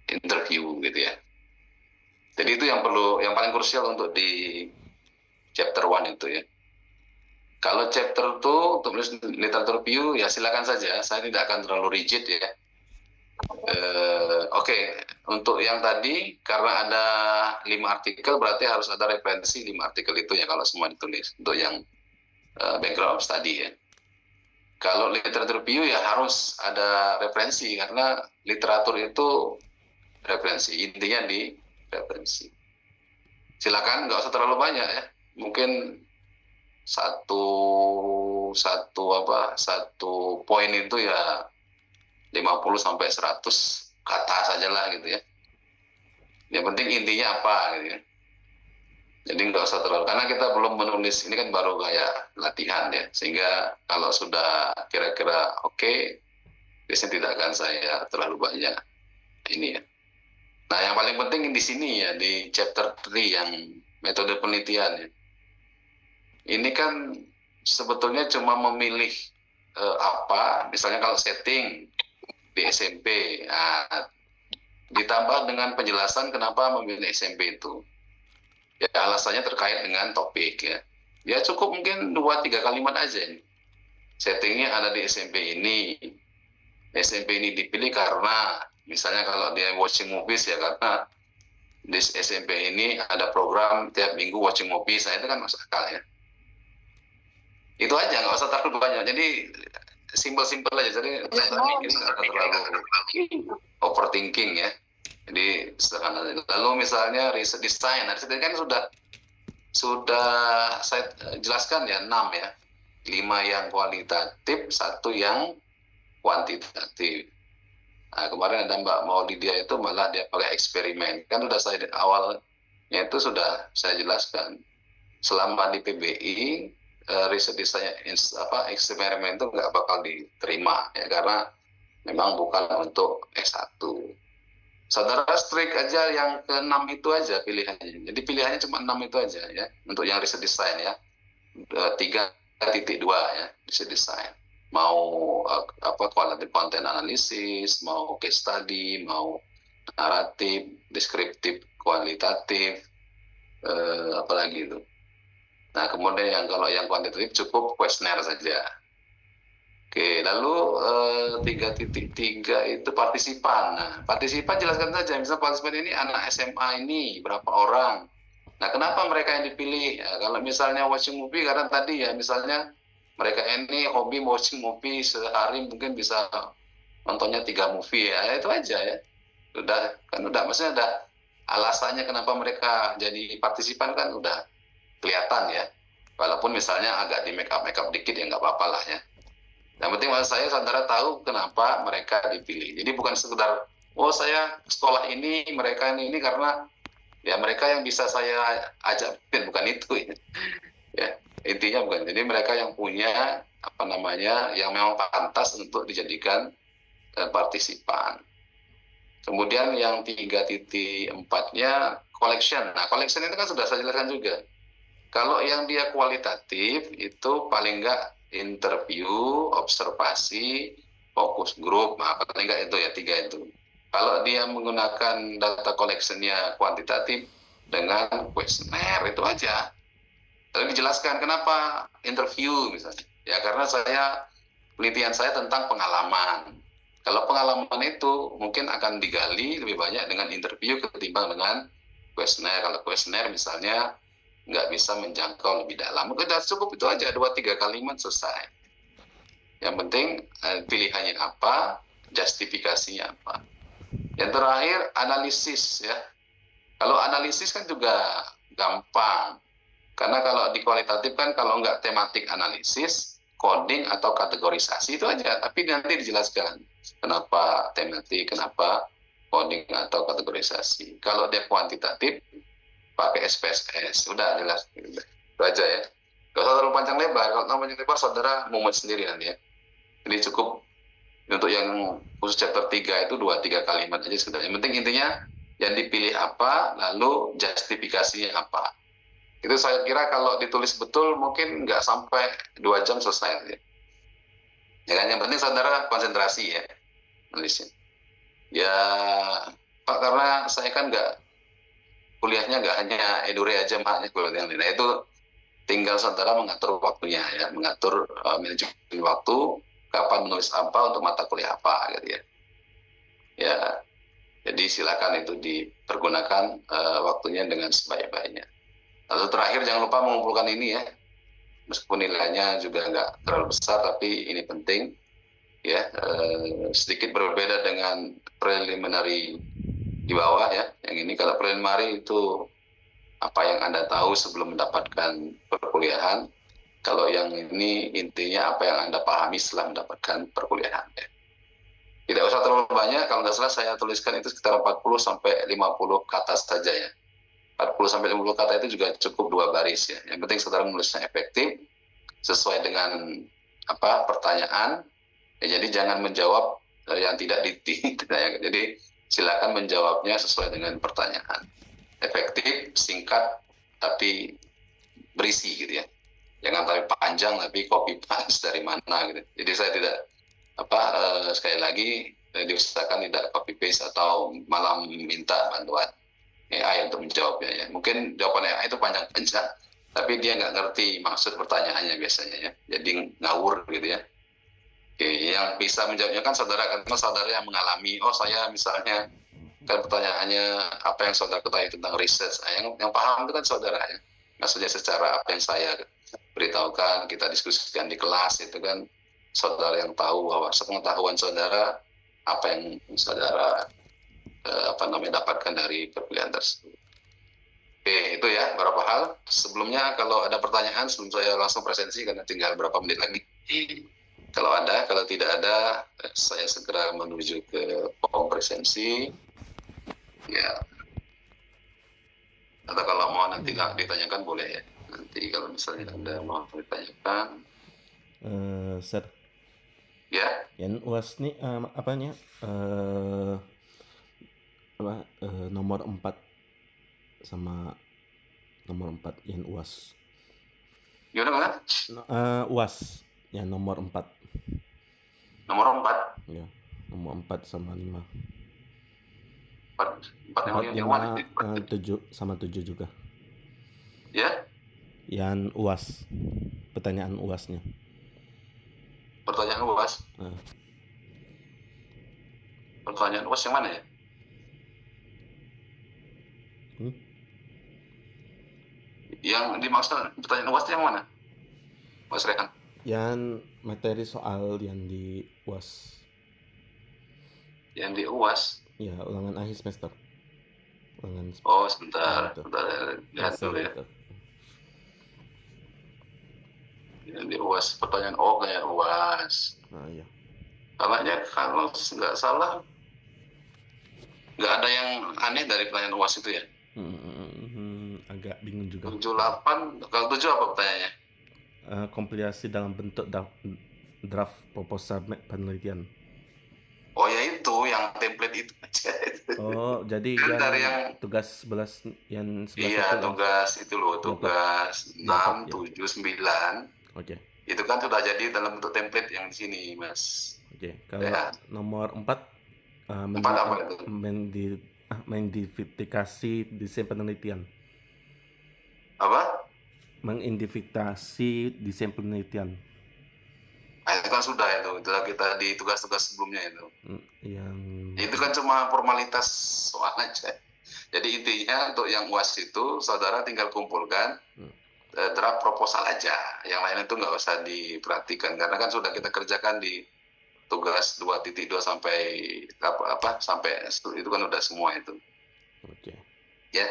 interview gitu ya. Jadi itu yang paling krusial untuk di chapter 1 itu ya. Kalau chapter 2 untuk literatur review ya silakan saja, saya tidak akan terlalu rigid ya. Oke. Untuk yang tadi karena ada 5 artikel berarti harus ada referensi 5 artikel itu ya kalau semua ditulis untuk yang background study ya. Kalau literatur review ya harus ada referensi karena literatur itu referensi, intinya di referensi. Silakan, nggak usah terlalu banyak ya, mungkin satu poin itu ya 50 sampai 100 kata sajalah gitu ya. Yang penting intinya apa gitu ya. Jadi nggak usah terlalu, karena kita belum menulis, ini kan baru kayak latihan ya, sehingga kalau sudah kira-kira oke, biasanya tidak akan saya terlalu banyak ini ya. Nah yang paling penting di sini ya, di chapter 3 yang metode penelitian ya. Ini kan sebetulnya cuma memilih misalnya kalau setting di SMP, ditambah dengan penjelasan kenapa memilih SMP itu. Ya alasannya terkait dengan topik ya. Ya cukup mungkin 2-3 kalimat aja ini. Settingnya ada di SMP ini. SMP ini dipilih karena misalnya kalau dia watching movies ya karena di SMP ini ada program tiap minggu watching movies. Nah itu kan masuk akal ya. Itu aja, nggak usah terlalu banyak. Jadi simpel-simpel aja. Jadi mikirnya nggak terlalu overthinking ya. Jadi sederhana. Lalu misalnya riset desain, riset desain kan sudah saya jelaskan ya 6 ya, 5 yang kualitatif, 1 yang kuantitatif. Nah, kemarin ada Mbak Maulidia itu malah dia pakai eksperimen, kan sudah saya awalnya itu sudah saya jelaskan selama di PBI riset desain eksperimen itu nggak bakal diterima ya karena memang bukan untuk S1. Saudara strik aja yang ke-6 itu aja pilihannya. Jadi pilihannya cuma 6 itu aja ya untuk yang riset desain ya. 3.2 ya riset desain. Mau kualitatif konten analisis, mau case study, mau naratif, deskriptif, kualitatif, apalagi itu. Nah kemudian kalau yang kuantitatif cukup kuesioner saja. Oke, lalu 3.3 itu partisipan. Nah, partisipan jelaskan saja. Misalnya partisipan ini anak SMA ini berapa orang. Nah, kenapa mereka yang dipilih? Ya, kalau misalnya watching movie, karena tadi ya misalnya mereka ini hobi watching movie sehari mungkin bisa nontonnya 3 movie ya, itu aja ya. Maksudnya udah alasannya kenapa mereka jadi partisipan kan udah kelihatan ya. Walaupun misalnya agak di make up dikit ya nggak apa-apa lah ya. Yang penting maksud saya saudara tahu kenapa mereka dipilih. Jadi bukan sekedar saya sekolah ini mereka ini karena ya mereka yang bisa saya ajak, bukan itu ya. Ya intinya bukan. Jadi mereka yang punya yang memang pantas untuk dijadikan partisipan. Kemudian yang 3.4-nya collection. Nah collection itu kan sudah saya jelaskan juga. Kalau yang dia kualitatif itu paling enggak interview, observasi, fokus grup, paling enggak itu ya 3 itu. Kalau dia menggunakan data collection-nya kuantitatif dengan kuesioner itu aja. Tapi dijelaskan kenapa interview misalnya. Ya karena penelitian saya tentang pengalaman. Kalau pengalaman itu mungkin akan digali lebih banyak dengan interview ketimbang dengan kuesioner. Kalau kuesioner misalnya nggak bisa menjangkau lebih dalam. Udah cukup itu aja 2-3 kalimat selesai. Yang penting pilihannya apa, justifikasinya apa. Yang terakhir analisis ya. Kalau analisis kan juga gampang. Karena kalau di kualitatif kan kalau nggak tematik analisis, coding atau kategorisasi itu aja. Tapi nanti dijelaskan kenapa tematik, kenapa coding atau kategorisasi. Kalau dia kuantitatif pakai SPSS, udah jelas itu aja ya. Kalau terlalu panjang lebar, kalau terlalu panjang lebar saudara mumet sendiri nanti ya. Jadi cukup untuk yang khusus chapter 3 itu 2-3 kalimat aja sudah. Yang penting intinya yang dipilih apa, lalu justifikasinya apa. Itu saya kira kalau ditulis betul mungkin nggak sampai 2 jam selesai ya. Ya kan yang penting saudara konsentrasi ya nulisnya. Ya Pak, karena saya kan kuliahnya nggak hanya edure aja, Pak. Nah, itu tinggal saudara mengatur waktunya ya, mengatur manajemen waktu, kapan menulis apa untuk mata kuliah apa gitu ya. Ya, jadi silakan itu dipergunakan waktunya dengan sebaik-baiknya. Lalu terakhir jangan lupa mengumpulkan ini ya, meskipun nilainya juga nggak terlalu besar, tapi ini penting ya. Sedikit berbeda dengan preliminary di bawah ya. Yang ini kalau preliminary itu apa yang Anda tahu sebelum mendapatkan perkuliahan. Kalau yang ini intinya apa yang Anda pahami setelah mendapatkan perkuliahan ya. Tidak usah terlalu banyak, kalau nggak salah saya tuliskan itu sekitar 40 sampai 50 kata saja ya. 40 sampai 50 kata itu juga cukup 2 baris ya. Yang penting saudara menulisnya efektif sesuai dengan pertanyaan. Ya, jadi jangan menjawab yang tidak ditanya. Jadi silakan menjawabnya sesuai dengan pertanyaan. Efektif, singkat, tapi berisi gitu ya. Jangan tapi panjang tapi copy paste dari mana gitu. Jadi saya tidak sekali lagi diusahakan tidak copy paste atau malah minta bantuan AI untuk menjawabnya ya. Mungkin jawaban AI itu panjang-panjang, tapi dia nggak ngerti maksud pertanyaannya biasanya ya. Jadi ngawur gitu ya. Oke, yang bisa menjawabnya kan saudara, karena saudara yang mengalami. Oh, saya misalnya kan pertanyaannya apa yang saudara ketahui tentang research. Yang paham itu kan saudara ya. Maksudnya secara apa yang saya beritahukan, kita diskusikan di kelas itu kan saudara yang tahu bahwa sepengetahuan saudara apa yang saudara dapatkan dari perkuliahan tersebut. Oke, itu ya beberapa hal. Sebelumnya kalau ada pertanyaan sebelum saya langsung presensi karena tinggal berapa menit lagi. Kalau tidak ada, saya segera menuju ke form presensi. Ya. Atau kalau mau nanti ditanyakan boleh ya. Nanti kalau misalnya Anda mau ditanyakan. Sir. Ya. Yang UAS nih apanya? Nomor 4 sama nomor 4 yang UAS. Gimana? UAS yang nomor 4. Nomor 4? Ya, nomor 4 sama 5. 4 yang 5, 7 sama 7 juga. Ya? Yang UAS. Pertanyaan UASnya. Pertanyaan UAS? Pertanyaan UAS yang mana ya? Yang dimaksud pertanyaan UAS yang mana? Mas Rehan? Yang materi soal yang di UAS. Yang di UAS? Ya, ulangan akhir semester. Oh, sebentar. Lihat dulu ya. Yang di UAS, pertanyaan kayak UAS. Iya. Karena kalau nggak salah, nggak ada yang aneh dari pertanyaan UAS itu ya? Agak bingung juga. 78, kalau 7 apa pertanyaannya? Kompilasi dalam bentuk draft proposal penelitian. Oh ya itu, yang template itu aja. Oh, jadi kan yang dari yang tugas 11 yang 11 iya, tugas itu loh, tugas 6, 7, 9. Oke. Itu kan sudah jadi dalam bentuk template yang di sini, Mas. Oke, kalau nomor 4 apa itu? mengidentifikasi desain penelitian. Apa? Mengidentifikasi desain penelitian. Nah, itu kan sudah kita di tugas-tugas sebelumnya itu. Itu kan cuma formalitas soal aja. Jadi intinya untuk yang UAS itu saudara tinggal kumpulkan draft proposal aja. Yang lain itu nggak usah diperhatikan karena kan sudah kita kerjakan di tugas 2.2 sampai sampai itu kan udah semua itu. Oke. Ya.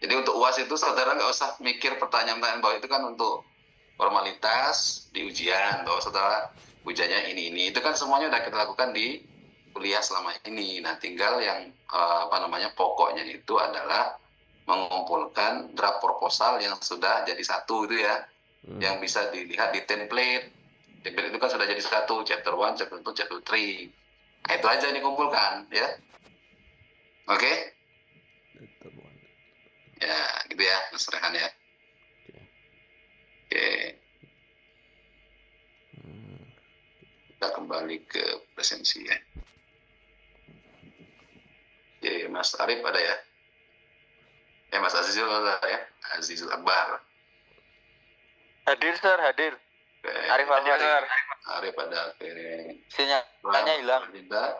Jadi untuk UAS itu saudara nggak usah mikir pertanyaan-pertanyaan bahwa itu kan untuk formalitas di ujian, bahwa saudara ujiannya ini itu kan semuanya udah kita lakukan di kuliah selama ini. Nah, tinggal yang pokoknya itu adalah mengumpulkan draft proposal yang sudah jadi satu itu ya, yang bisa dilihat di template. Template itu kan sudah jadi satu, chapter 1, chapter 2, chapter 3. Nah, itu aja yang dikumpulkan ya. Oke? Ya, gitu ya, Mas Rehan ya. Oke. Kita kembali ke presensi ya. Oke, Mas Arif ada ya? Mas Azizul ada ya? Azizul Akbar. Hadir, Sir, hadir. Oke. Arif Alfari. Arif ada. Oke. Sinyalnya hilang. Tidak.